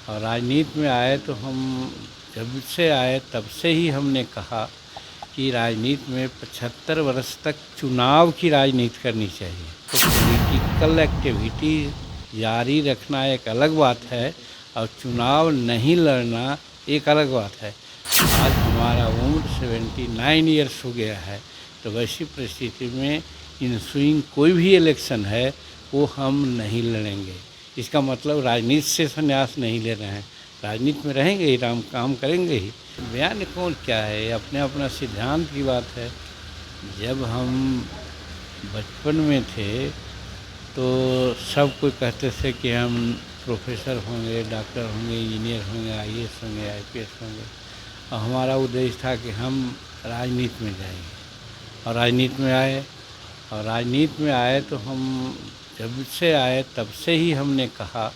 और राजनीति में आए तो हम जब से आए तब से ही हमने कहा कि राजनीति में 75 वर्ष तक चुनाव की राजनीति करनी चाहिए। तो पॉलिटिकल एक्टिविटी जारी रखना एक अलग बात है और चुनाव नहीं लड़ना एक अलग बात है। आज हमारा उम्र 79 ईयर्स हो गया है, तो वैसी परिस्थिति में इंसुइंग कोई भी इलेक्शन है वो हम नहीं लड़ेंगे। इसका मतलब राजनीति से संन्यास नहीं ले रहे हैं, राजनीति में रहेंगे ही, काम करेंगे ही। बयान कौन क्या है, अपने अपना सिद्धांत की बात है। जब हम बचपन में थे तो सब कोई कहते थे कि हम प्रोफेसर होंगे, डॉक्टर होंगे, इंजीनियर होंगे, आईएएस होंगे, आईपीएस होंगे, और हमारा उद्देश्य था कि हम राजनीति में जाएंगे। और राजनीति में आए तो हम जब से आए तब से ही हमने कहा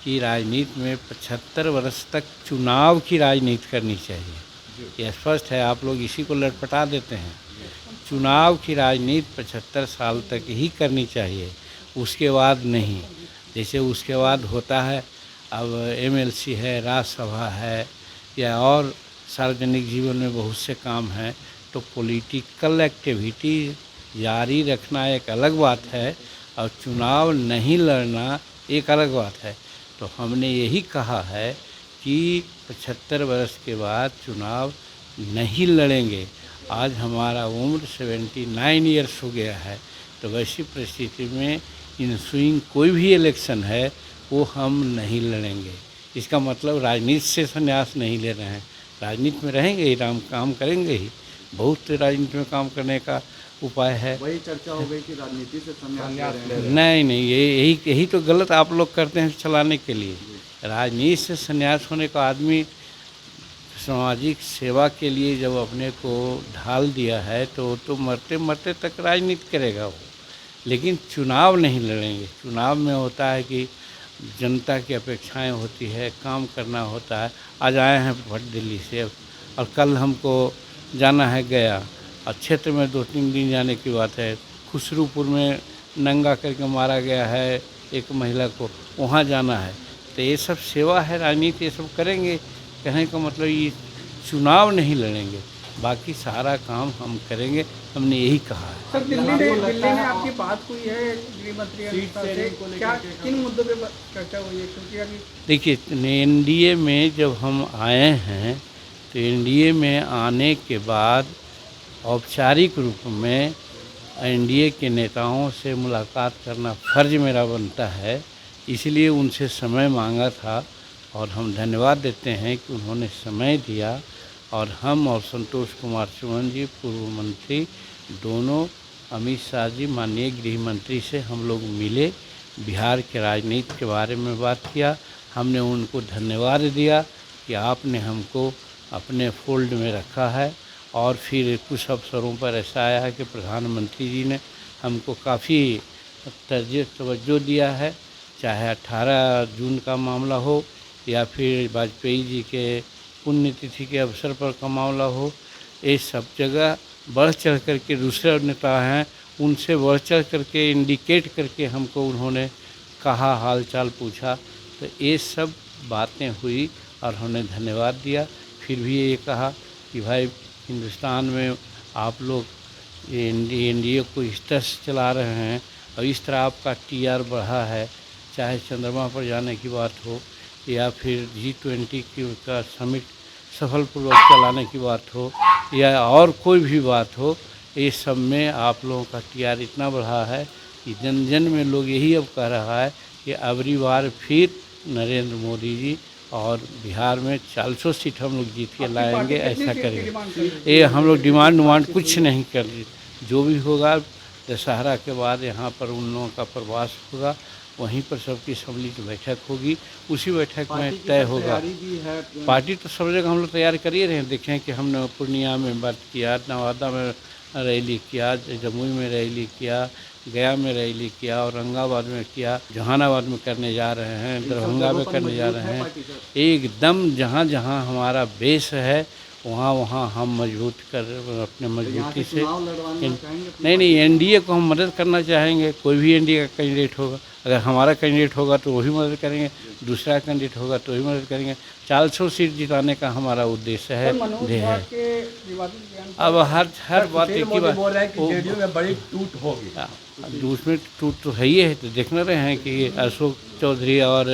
कि राजनीति में 75 वर्ष तक चुनाव की राजनीति करनी चाहिए। यह स्पष्ट है, आप लोग इसी को लटपटा देते हैं। चुनाव की राजनीति 75 साल तक ही करनी चाहिए, उसके बाद नहीं। जैसे उसके बाद होता है, अब एमएलसी है, राज्यसभा है, या और सार्वजनिक जीवन में बहुत से काम हैं, तो पॉलिटिकल एक्टिविटी जारी रखना एक अलग बात है और चुनाव नहीं लड़ना एक अलग बात है। तो हमने यही कहा है कि 75 वर्ष के बाद चुनाव नहीं लड़ेंगे। आज हमारा उम्र 79 ईयर्स हो गया है, तो वैसी परिस्थिति में इंसुइंग कोई भी इलेक्शन है वो हम नहीं लड़ेंगे। इसका मतलब राजनीति से संन्यास नहीं ले रहे हैं, राजनीति में रहेंगे ही, काम करेंगे ही। बहुत राजनीति में काम करने का उपाय है। वही चर्चा हो गई कि राजनीति से संन्यास ले रहे हैं। नहीं, यही तो गलत आप लोग करते हैं चलाने के लिए। राजनीति से संन्यास होने का आदमी सामाजिक सेवा के लिए जब अपने को ढाल दिया है तो वो तो मरते मरते तक राजनीति करेगा वो, लेकिन चुनाव नहीं लड़ेंगे। चुनाव में होता है कि जनता की अपेक्षाएं होती है, काम करना होता है। आज आए हैं भट दिल्ली से, और कल हमको जाना है गया, और क्षेत्र में 2-3 दिन जाने की बात है। खुसरूपुर में नंगा करके मारा गया है एक महिला को, वहाँ जाना है। तो ये सब सेवा है, राजनीति ये सब करेंगे। कहने का मतलब ये चुनाव नहीं लड़ेंगे, बाकी सारा काम हम करेंगे, हमने यही कहा है। सर, दिल्ली में आपकी बात हुई है गृह मंत्री से, क्या किन मुद्दों पे चर्चा हुई है? क्योंकि अभी देखिए, एनडीए में जब हम आए हैं तो एनडीए में आने के बाद औपचारिक रूप में एनडीए के नेताओं से मुलाकात करना फ़र्ज मेरा बनता है, इसलिए उनसे समय मांगा था। और हम धन्यवाद देते हैं कि उन्होंने समय दिया, और हम और संतोष कुमार सुमन जी पूर्व मंत्री दोनों, अमित शाह जी माननीय गृह मंत्री से हम लोग मिले, बिहार के राजनीति के बारे में बात किया। हमने उनको धन्यवाद दिया कि आपने हमको अपने फोल्ड में रखा है। और फिर कुछ अवसरों पर ऐसा आया है कि प्रधानमंत्री जी ने हमको काफ़ी तवज्जो दिया है, चाहे 18 जून का मामला हो या फिर वाजपेयी जी के पुण्यतिथि के अवसर पर का मामला हो। ये सब जगह बढ़ चढ़ करके दूसरे नेता हैं, उनसे बढ़ चढ़ करके इंडिकेट करके हमको उन्होंने कहा, हाल चाल पूछा। तो ये सब बातें हुई और हमने धन्यवाद दिया। फिर भी ये कहा कि भाई हिंदुस्तान में आप लोग एनडीए को इस तरह से चला रहे हैं और इस तरह आपका टीआर बढ़ा है, चाहे चंद्रमा पर जाने की बात हो या फिर G20 का समिट सफलपूर्वक चलाने की बात हो या और कोई भी बात हो, इस सब में आप लोगों का टीआर इतना बढ़ा है कि जन जन में लोग यही अब कह रहा है कि अगली बार फिर नरेंद्र मोदी जी और बिहार में 400 सीट हम लोग जीत के लाएंगे, ऐसा करेंगे। ये हम लोग डिमांड कुछ नहीं कर रहे। जो भी होगा दशहरा के बाद यहाँ पर उन लोगों का प्रवास होगा, वहीं पर सबकी सम्मिलित बैठक होगी, उसी बैठक में तय होगा। पार्टी तो सब जगह हम लोग तैयार कर ही रहे हैं। देखें कि हमने पूर्णिया में बात किया, नवादा में रैली किया, जमुई में रैली किया, गया में रैली किया, औरंगाबाद में किया, जहानाबाद में करने जा रहे हैं, दरभंगा में करने जा रहे हैं। एकदम जहाँ जहाँ हमारा बेस है वहाँ हम मजबूत कर अपने यहाँ मजबूती से से चुनाव लड़वाना चाहेंगे? नहीं एनडीए को हम मदद करना चाहेंगे। कोई भी एनडीए का कैंडिडेट होगा, अगर हमारा कैंडिडेट होगा तो वही मदद करेंगे, दूसरा कैंडिडेट होगा तो वही मदद करेंगे। 400 सीट जिताने का हमारा उद्देश्य है, मनोज ध्येय झा है। के विवादित बयान पर अब हर बात एक ही बात बोल रहे हैं कि जेडीयू में बड़ी टूट होगी। उसमें टूट तो है ही है, तो देखना रहे हैं कि अशोक चौधरी और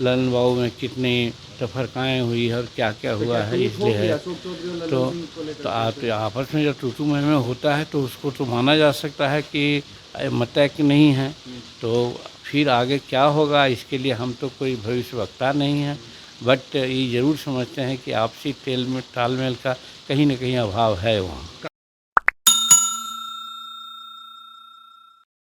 ललन बाबू में कितनी तफरकाएँ हुई है और क्या क्या हुआ है, इसलिए है। अशोक चौधरी और ललन सिंह को लेकर तो आपस में जब टूटू में होता है तो उसको तो माना जा सकता है कि मतय कि नहीं है, तो फिर आगे क्या होगा इसके लिए हम तो कोई भविष्यवक्ता नहीं है, बट ये ज़रूर समझते हैं कि आपसी तालमेल का कहीं न कहीं अभाव है वहाँ।